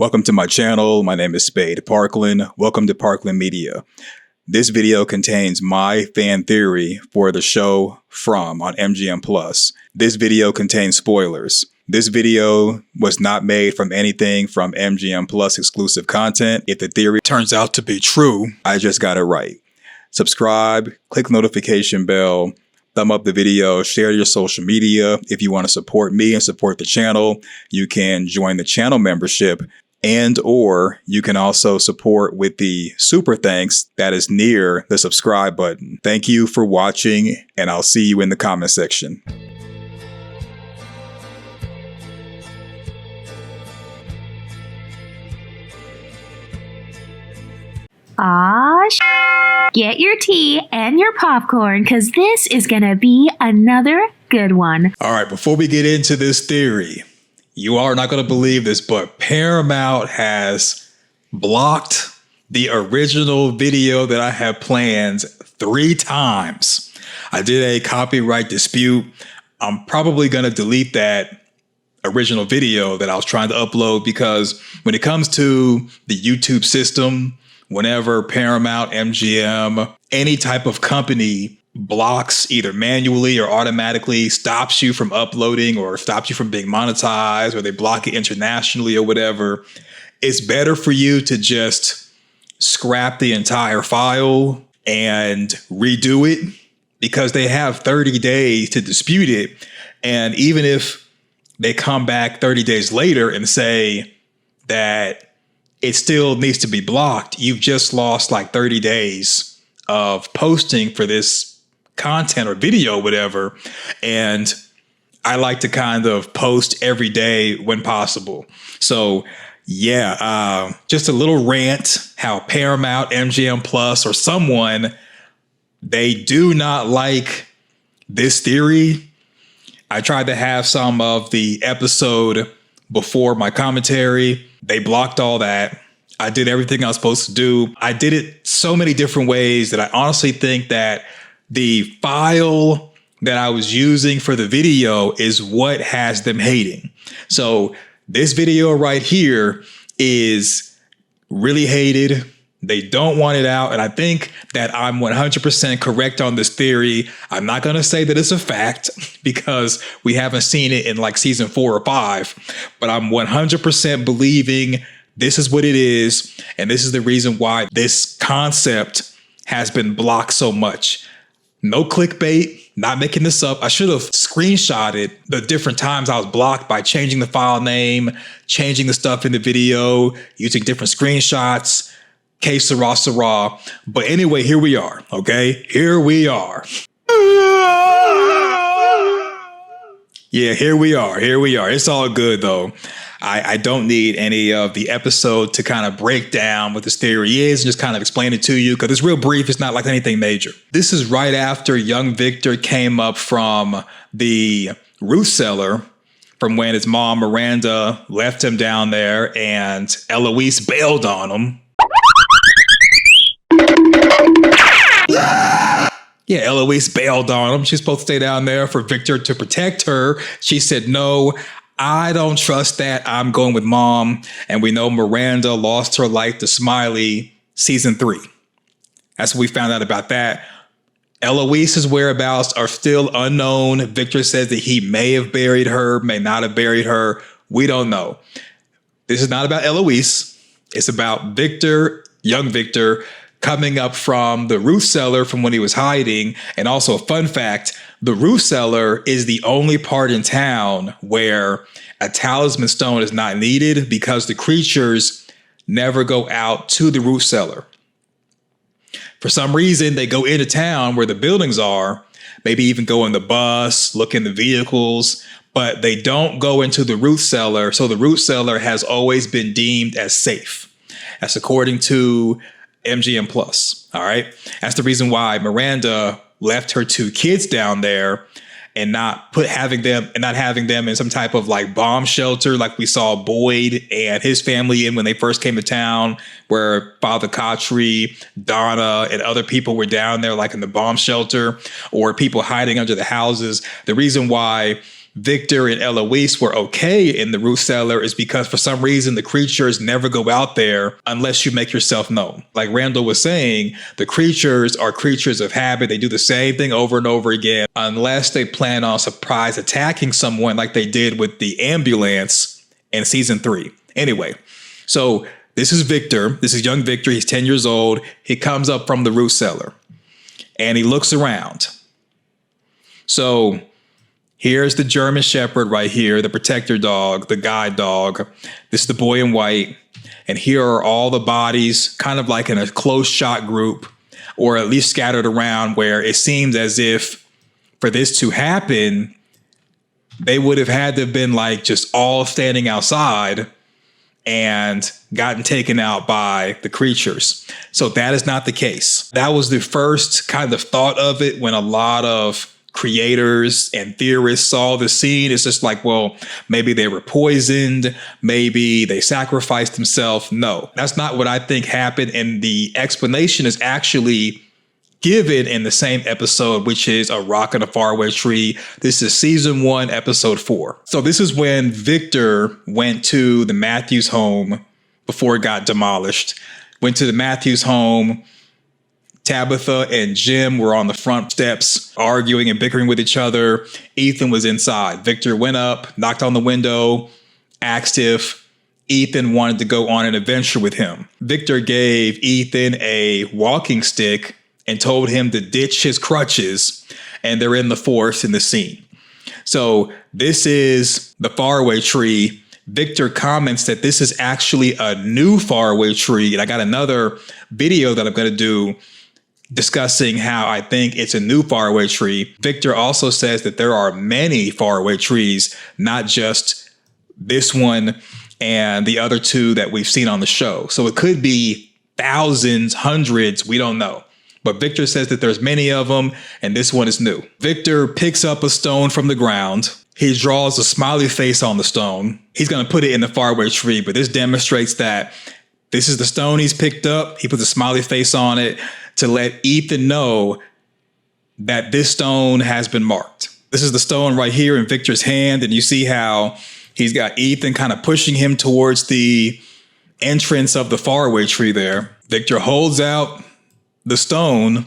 Welcome to my channel. My name is Spade Parkland. Welcome to Parkland Media. This video contains my fan theory for the show From on MGM+. This video contains spoilers. This video was not made from anything from MGM+ exclusive content. If the theory turns out to be true, I just got it right. Subscribe, click the notification bell, thumb up the video, share your social media. If you want to support me and support the channel, you can join the channel membership, and or you can also support with the super thanks that is near the subscribe button. Thank you for watching, and I'll see you in the comment section. Get your tea and your popcorn, because this is going to be another good one. All right, before we get into this theory, you are not going to believe this, but Paramount has blocked the original video that I have planned 3 times. I did a copyright dispute. I'm probably going to delete that original video that I was trying to upload, because when it comes to the YouTube system, whenever Paramount, MGM, any type of company blocks either manually or automatically, stops you from uploading or stops you from being monetized, or they block it internationally or whatever, it's better for you to just scrap the entire file and redo it, because they have 30 days to dispute it. And even if they come back 30 days later and say that it still needs to be blocked, you've just lost like 30 days of posting for this content or video, whatever. And I like to kind of post every day when possible. So yeah, just a little rant how Paramount, MGM+, or someone, they do not like this theory. I tried to have some of the episode before my commentary. They blocked all that. I did everything I was supposed to do. I did it so many different ways that I honestly think that the file that I was using for the video is what has them hating. So this video right here is really hated. They don't want it out. And I think that I'm 100% correct on this theory. I'm not going to say that it's a fact, because we haven't seen it in like season 4 or 5, but I'm 100% believing this is what it is. And this is the reason why this concept has been blocked so much. No clickbait, not making this up. I should have screenshotted the different times I was blocked by changing the file name, changing the stuff in the video, using different screenshots. Que sera, sera. But anyway, here we are, okay? Here we are. Yeah, here we are. Here we are. It's all good, though. I don't need any of the episode to kind of break down what this theory is and just kind of explain it to you, because it's real brief. It's not like anything major. This is right after young Victor came up from the root cellar, from when his mom, Miranda, left him down there and Eloise bailed on him. Yeah, Eloise bailed on him. She's supposed to stay down there for Victor to protect her. She said, no, I don't trust that. I'm going with mom. And we know Miranda lost her life to Smiley season 3. That's what we found out about that. Eloise's whereabouts are still unknown. Victor says that he may have buried her, may not have buried her. We don't know. This is not about Eloise. It's about Victor, young Victor, coming up from the root cellar from when he was hiding. And also a fun fact, the root cellar is the only part in town where a talisman stone is not needed, because the creatures never go out to the root cellar. For some reason, they go into town where the buildings are, maybe even go in the bus, look in the vehicles, but they don't go into the root cellar. So the root cellar has always been deemed as safe. That's according to MGM+. All right. That's the reason why Miranda left her 2 kids down there and not having them in some type of like bomb shelter like we saw Boyd and his family in when they first came to town, where Father Kotri, Donna, and other people were down there like in the bomb shelter, or people hiding under the houses. The reason why Victor and Eloise were okay in the root cellar is because for some reason the creatures never go out there unless you make yourself known. Like Randall was saying, the creatures are creatures of habit. They do the same thing over and over again unless they plan on surprise attacking someone like they did with the ambulance in season 3. Anyway, so this is Victor. This is young Victor. He's 10 years old. He comes up from the root cellar and he looks around. So here's the German Shepherd right here, the protector dog, the guide dog. This is the boy in white. And here are all the bodies kind of like in a close shot group, or at least scattered around, where it seems as if for this to happen, they would have had to have been like just all standing outside and gotten taken out by the creatures. So that is not the case. That was the first kind of thought of it when a lot of creators and theorists saw the scene. It's just like, well, maybe they were poisoned, maybe they sacrificed themselves. No, that's not what I think happened. And the explanation is actually given in the same episode, which is A Rock in a Faraway Tree. This is season 1, episode 4. So this is when Victor went to the Matthews home before it got demolished. Went to the Matthews home. Tabitha and Jim were on the front steps arguing and bickering with each other. Ethan was inside. Victor went up, knocked on the window, asked if Ethan wanted to go on an adventure with him. Victor gave Ethan a walking stick and told him to ditch his crutches, and they're in the forest in the scene. So this is the faraway tree. Victor comments that this is actually a new faraway tree, and I got another video that I'm going to do discussing how I think it's a new faraway tree. Victor also says that there are many faraway trees, not just this one and the other 2 that we've seen on the show. So it could be thousands, hundreds, we don't know. But Victor says that there's many of them, and this one is new. Victor picks up a stone from the ground. He draws a smiley face on the stone. He's going to put it in the faraway tree, but this demonstrates that this is the stone he's picked up. He puts a smiley face on it to let Ethan know that this stone has been marked. This is the stone right here in Victor's hand, and you see how he's got Ethan kind of pushing him towards the entrance of the faraway tree there. Victor holds out the stone,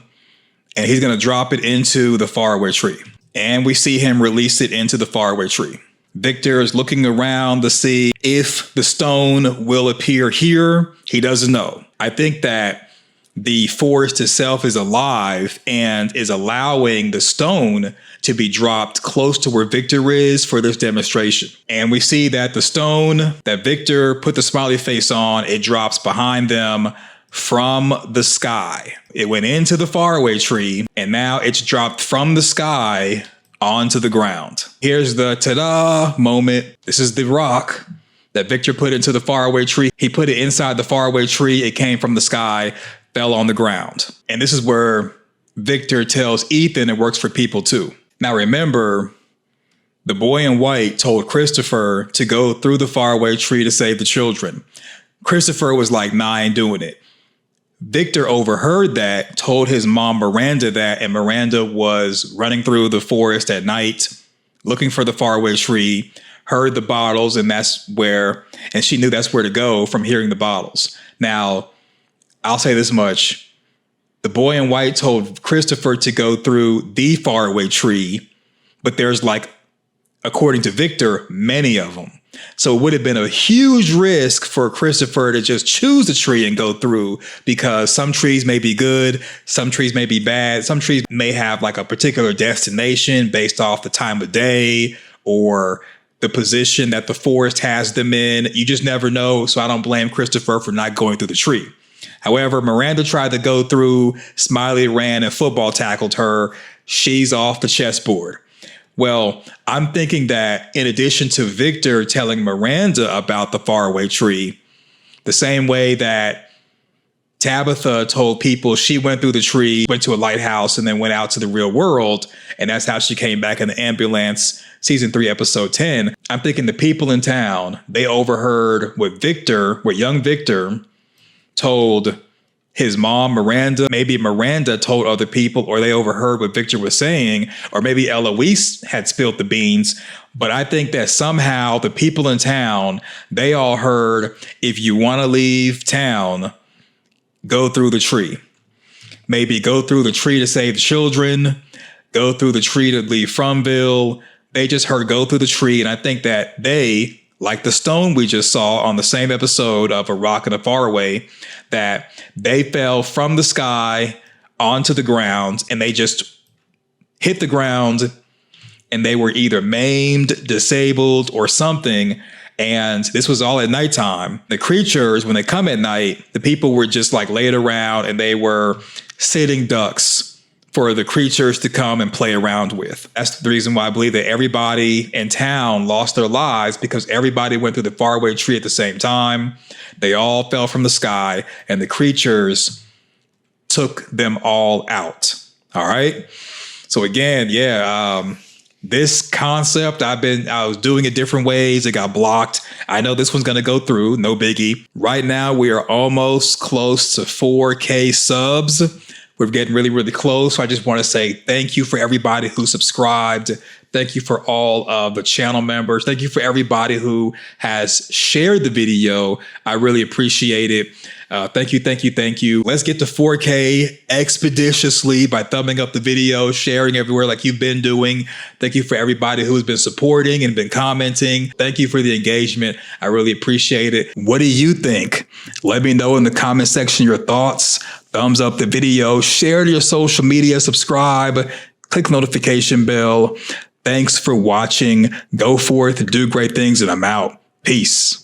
and he's going to drop it into the faraway tree. And we see him release it into the faraway tree. Victor is looking around to see if the stone will appear here. He doesn't know. I think that the forest itself is alive and is allowing the stone to be dropped close to where Victor is for this demonstration. And we see that the stone that Victor put the smiley face on, it drops behind them from the sky. It went into the faraway tree, and now it's dropped from the sky onto the ground. Here's the ta-da moment. This is the rock that Victor put into the faraway tree. He put it inside the faraway tree. It came from the sky, fell on the ground. And this is where Victor tells Ethan it works for people too. Now remember, the boy in white told Christopher to go through the faraway tree to save the children. Christopher was like, nah, I ain't doing it. Victor overheard that, told his mom Miranda that, and Miranda was running through the forest at night, looking for the faraway tree, heard the bottles, and she knew that's where to go from hearing the bottles. Now, I'll say this much. The boy in white told Christopher to go through the faraway tree, but there's according to Victor, many of them. So it would have been a huge risk for Christopher to just choose a tree and go through, because some trees may be good, some trees may be bad, some trees may have a particular destination based off the time of day or the position that the forest has them in. You just never know. So I don't blame Christopher for not going through the tree. However, Miranda tried to go through, Smiley ran and football tackled her. She's off the chessboard. Well, I'm thinking that in addition to Victor telling Miranda about the faraway tree, the same way that Tabitha told people she went through the tree, went to a lighthouse, and then went out to the real world, and that's how she came back in the ambulance, season 3, episode 10. I'm thinking the people in town, they overheard what young Victor told his mom, Miranda. Maybe Miranda told other people, or they overheard what Victor was saying, or maybe Eloise had spilled the beans. But I think that somehow the people in town, they all heard, if you want to leave town, go through the tree. Maybe go through the tree to save the children, go through the tree to leave Fromville. They just heard go through the tree. And I think that they, like the stone we just saw on the same episode of A Rock and a Faraway, that they fell from the sky onto the ground and they just hit the ground and they were either maimed, disabled, or something. And this was all at nighttime. The creatures, when they come at night, the people were just like laid around and they were sitting ducks for the creatures to come and play around with. That's the reason why I believe that everybody in town lost their lives, because everybody went through the faraway tree at the same time. They all fell from the sky and the creatures took them all out. All right. So again, this concept, I was doing it different ways. It got blocked. I know this one's going to go through. No biggie. Right now, we are almost close to 4K subs. We're getting really, really close. So I just want to say thank you for everybody who subscribed. Thank you for all of the channel members. Thank you for everybody who has shared the video. I really appreciate it. Thank you, thank you, thank you. Let's get to 4K expeditiously by thumbing up the video, sharing everywhere like you've been doing. Thank you for everybody who's been supporting and been commenting. Thank you for the engagement. I really appreciate it. What do you think? Let me know in the comment section your thoughts. Thumbs up the video, share to your social media, subscribe, click the notification bell. Thanks for watching. Go forth, do great things, and I'm out. Peace.